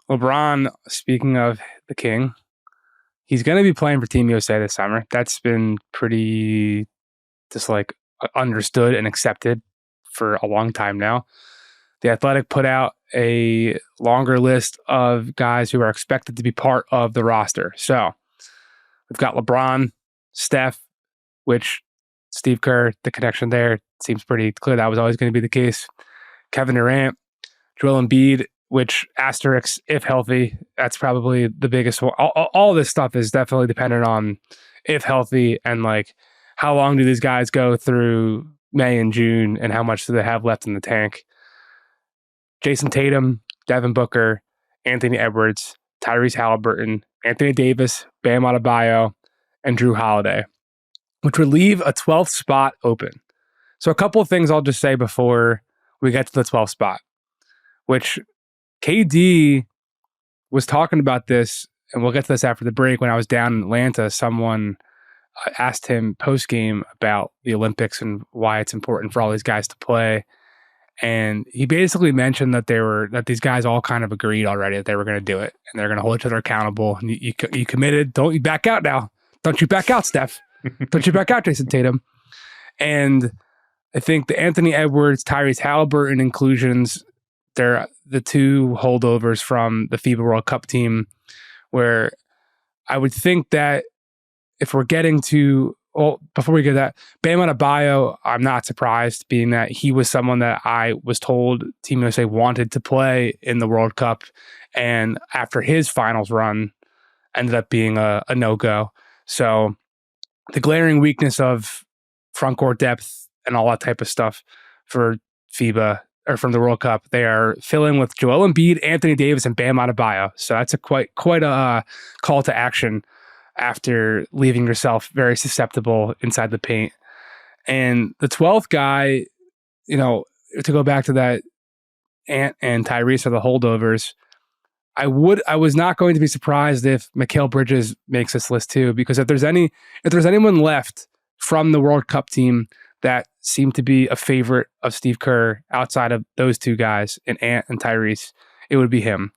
LeBron, speaking of the king, he's going to be playing for Team USA this summer. That's been pretty just like understood and accepted for a long time now. The Athletic put out a longer list of guys who are expected to be part of the roster. So we've got LeBron, Steph, which Steve Kerr, the connection there seems pretty clear. That was always going to be the case. Kevin Durant, Joel Embiid, which asterisk, if healthy, that's probably the biggest one. All this stuff is definitely dependent on if healthy and like how long do these guys go through May and June and how much do they have left in the tank. Jason Tatum, Devin Booker, Anthony Edwards, Tyrese Halliburton, Anthony Davis, Bam Adebayo, and Drew Holiday, which would leave a 12th spot open. So a couple of things I'll just say before we get to the 12th spot, which KD was talking about this, and we'll get to this after the break. When I was down in Atlanta, someone asked him post-game about the Olympics and why it's important for all these guys to play. And he basically mentioned that these guys all kind of agreed already that they were going to do it and they're going to hold each other accountable. And you committed. Don't you back out now. Don't you back out, Steph. Don't you back out, Jason Tatum. And I think the Anthony Edwards, Tyrese Halliburton inclusions, they're the two holdovers from the FIBA World Cup team where I would think that if we're getting to, well, before we get that, Bam Adebayo, I'm not surprised, being that he was someone that I was told Team USA wanted to play in the World Cup, and after his finals run, ended up being a no-go. So the glaring weakness of front court depth and all that type of stuff for FIBA or from the World Cup, they are filling with Joel Embiid, Anthony Davis, and Bam Adebayo. So that's a quite a call to action after leaving yourself very susceptible inside the paint. And the 12th guy, to go back to that, Ant and Tyrese are the holdovers. I was not going to be surprised if Mikal Bridges makes this list too, because if there's anyone left from the World Cup team that seemed to be a favorite of Steve Kerr outside of those two guys, and Ant and Tyrese, it would be him.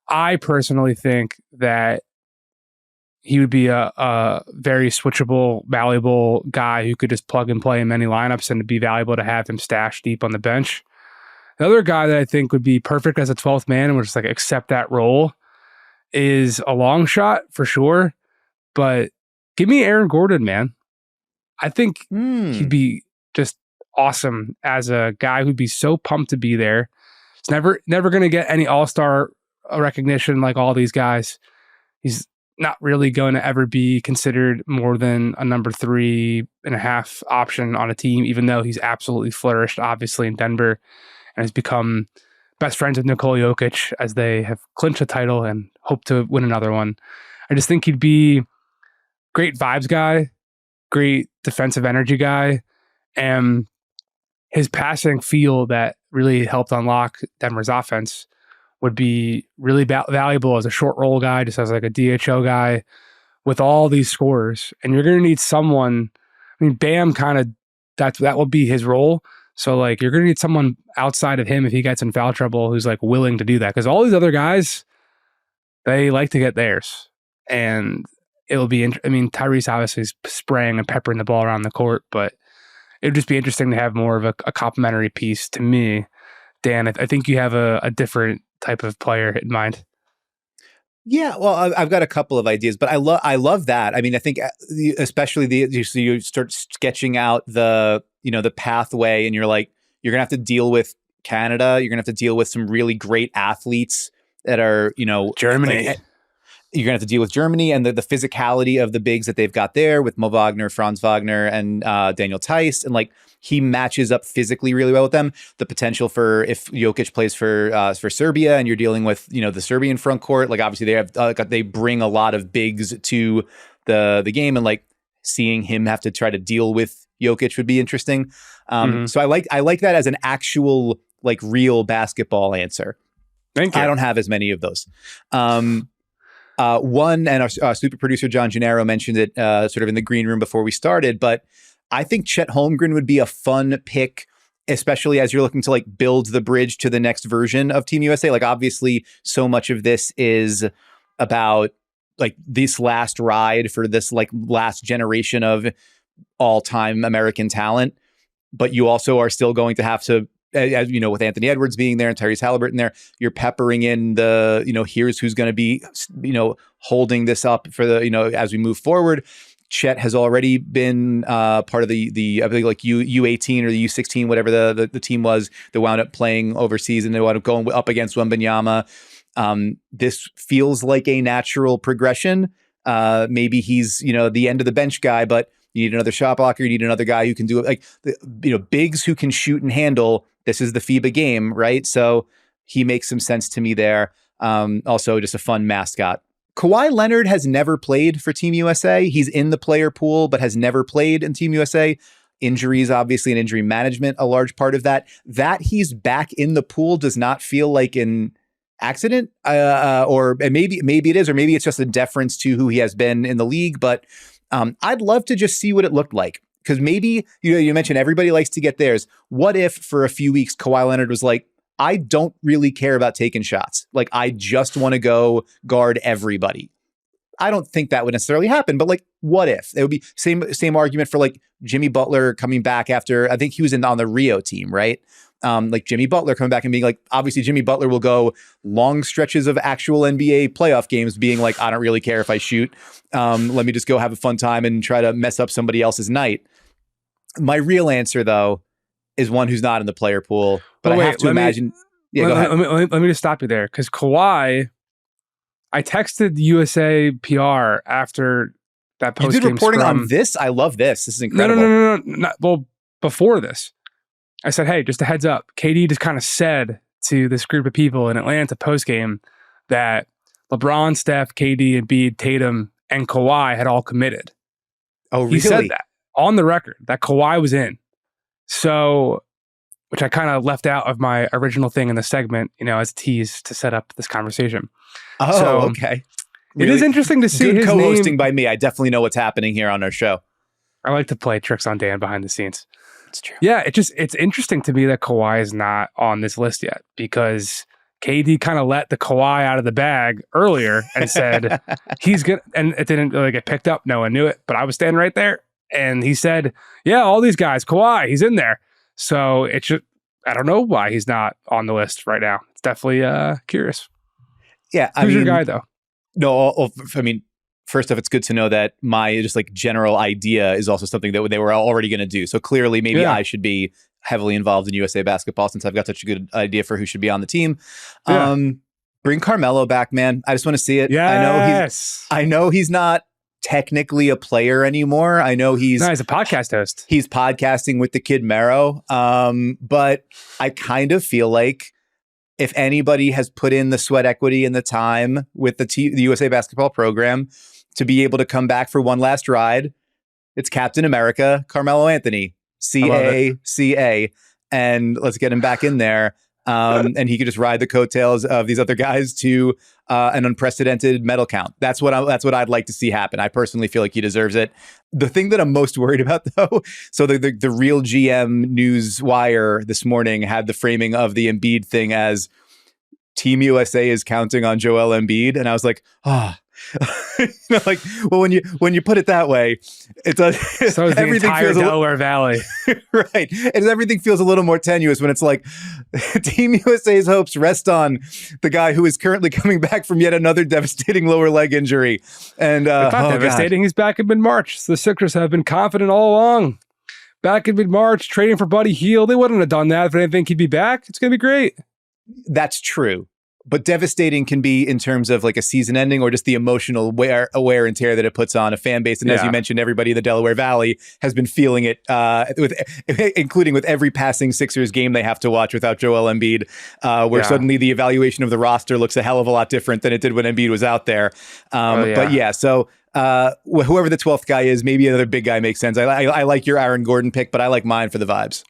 I personally think that he would be a very switchable, malleable guy who could just plug and play in many lineups, and it'd be valuable to have him stashed deep on the bench. The other guy that I think would be perfect as a 12th man and would just like accept that role is a long shot for sure. But give me Aaron Gordon, man. I think he'd be just awesome as a guy who'd be so pumped to be there. He's never going to get any all-star recognition like all these guys. He's not really going to ever be considered more than a number 3.5 option on a team, even though he's absolutely flourished, obviously, in Denver and has become best friends with Nikola Jokic as they have clinched a title and hope to win another one. I just think he'd be great vibes guy, great defensive energy guy, and his passing feel that really helped unlock Denver's offense would be really valuable as a short roll guy, just as like a DHO guy with all these scorers. And you're going to need someone, Bam that will be his role. So like you're going to need someone outside of him if he gets in foul trouble who's like willing to do that. Because all these other guys, they like to get theirs. And it'll be, Tyrese obviously is spraying and peppering the ball around the court, but it would just be interesting to have more of a complementary piece to me. Dan, I think you have a different type of player in mind. Yeah, well, I've got a couple of ideas, but I love that. I think especially you start sketching out the pathway, and you're like, you're gonna have to deal with Canada. You're gonna have to deal with some really great athletes that are Germany. You're gonna have to deal with Germany and the physicality of the bigs that they've got there with Mo Wagner, Franz Wagner, and Daniel Theis, and like he matches up physically really well with them. The potential for if Jokic plays for Serbia and you're dealing with the Serbian front court, like obviously they bring a lot of bigs to the game, and like seeing him have to try to deal with Jokic would be interesting. So I like that as an actual like real basketball answer. Thank you. I don't have as many of those. One, and our super producer John Gennaro mentioned it sort of in the green room before we started, but I think Chet Holmgren would be a fun pick especially as you're looking to like build the bridge to the next version of Team USA. Like obviously so much of this is about like this last ride for this like last generation of all-time American talent. But you also are still going to have to, as you know, with Anthony Edwards being there and Tyrese Halliburton there, you're peppering in the, here's who's going to be, holding this up for the, as we move forward. Chet has already been part of the I think like U18 or the U16, whatever the team was that wound up playing overseas, and they wound up going up against Wembanyama. This feels like a natural progression. Maybe he's, the end of the bench guy, but you need another shot blocker. You need another guy who can do it. Like, bigs who can shoot and handle. This is the FIBA game, right? So he makes some sense to me there. Also, just a fun mascot. Kawhi Leonard has never played for Team USA. He's in the player pool, but has never played in Team USA. Injuries, obviously, and injury management, a large part of that. That he's back in the pool does not feel like an accident, or maybe it is, or maybe it's just a deference to who he has been in the league. But I'd love to just see what it looked like, because maybe you mentioned everybody likes to get theirs. What if for a few weeks Kawhi Leonard was like, I don't really care about taking shots. Like, I just want to go guard everybody. I don't think that would necessarily happen, but like, what if? It would be same argument for like Jimmy Butler coming back after, I think he was on the Rio team, right? Like Jimmy Butler coming back and being like, obviously Jimmy Butler will go long stretches of actual NBA playoff games being like, I don't really care if I shoot. Let me just go have a fun time and try to mess up somebody else's night. My real answer, though, is one who's not in the player pool, but I have to imagine. Go ahead. Let me just stop you there, because Kawhi, I texted the USA PR after that post. You did reporting on this? I love this. This is incredible. No. Well, before this, I said, hey, just a heads up. KD just kind of said to this group of people in Atlanta post game that LeBron, Steph, KD, Embiid, Tatum, and Kawhi had all committed. Oh, really? He said that on the record that Kawhi was in. So, which I kind of left out of my original thing in the segment, as a tease to set up this conversation. Oh, so, okay. Really? It is interesting to see good his co-hosting name. By me. I definitely know what's happening here on our show. I like to play tricks on Dan behind the scenes. It's true. Yeah, it's interesting to me that Kawhi is not on this list yet, because KD kind of let the Kawhi out of the bag earlier and said he's good, and it didn't really get picked up. No one knew it, but I was standing right there, and he said, "Yeah, all these guys, Kawhi, he's in there." So it's just, I don't know why he's not on the list right now. It's definitely curious. Yeah, who's your guy though? No, I mean, first off, it's good to know that my just like general idea is also something that they were already going to do. So clearly, maybe I should be heavily involved in USA basketball since I've got such a good idea for who should be on the team. Yeah. Bring Carmelo back, man. I just want to see it. Yes. I know he's not technically a player anymore. I know he's a podcast host. He's podcasting with the Kid Mero. But I kind of feel like if anybody has put in the sweat equity and the time with the USA basketball program to be able to come back for one last ride, it's Captain America, Carmelo Anthony, CA, and let's get him back in there. And he could just ride the coattails of these other guys to an unprecedented medal count. That's what I'd like to see happen. I personally feel like he deserves it. The thing that I'm most worried about, though, so the real GM news wire this morning had the framing of the Embiid thing as Team USA is counting on Joel Embiid, and I was like, like, well, when you put it that way, it's so is everything feels Delaware Valley, right? And everything feels a little more tenuous when it's like Team USA's hopes rest on the guy who is currently coming back from yet another devastating lower leg injury. And it's not devastating. God. He's back in mid-March. The Sixers have been confident all along. Back in mid-March, trading for Buddy Hield. They wouldn't have done that if they didn't think he'd be back. It's going to be great. That's true. But devastating can be in terms of like a season ending or just the emotional wear and tear that it puts on a fan base. And as you mentioned, everybody in the Delaware Valley has been feeling it, including with every passing Sixers game they have to watch without Joel Embiid, where suddenly the evaluation of the roster looks a hell of a lot different than it did when Embiid was out there. But so whoever the 12th guy is, maybe another big guy makes sense. I like your Aaron Gordon pick, but I like mine for the vibes.